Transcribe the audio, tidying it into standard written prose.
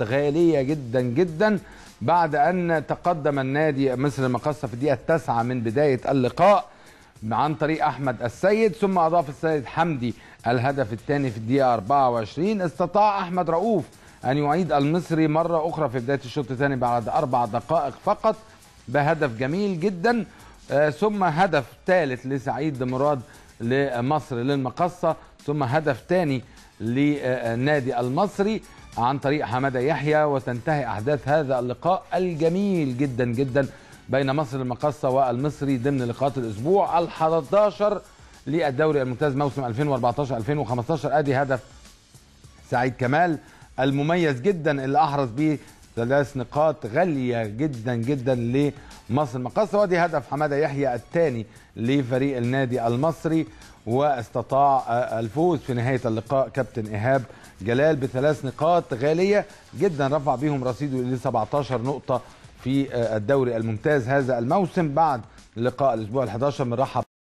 نقاط غالية جدا جدا بعد أن تقدم النادي مصر المقاصة في الدقيقة 9 من بداية اللقاء عن طريق أحمد السيد، ثم أضاف السيد حمدي الهدف الثاني في الدقيقة 24. استطاع أحمد رؤوف أن يعيد المصري مرة أخرى في بداية الشوط الثاني بعد 4 دقائق فقط بهدف جميل جدا. ثم هدف ثالث لسعيد مراد لمصر للمقصة، ثم هدف ثاني للنادي المصري عن طريق حمادة يحيى. وتنتهي أحداث هذا اللقاء الجميل جدا جدا بين مصر المقصة والمصري ضمن لقاءات الأسبوع ال11 للدوري الممتاز موسم 2014-2015. أدي هدف سعيد كمال المميز جدا اللي أحرز به 3 نقاط غالية جدا جدا لمصر المقاصة، ودي هدف حمادة يحيى الثاني لفريق النادي المصري. واستطاع الفوز في نهاية اللقاء كابتن إيهاب جلال ب3 نقاط غالية جدا رفع بهم رصيده ل 17 نقطة في الدوري الممتاز هذا الموسم بعد لقاء الأسبوع ال11. بنرحب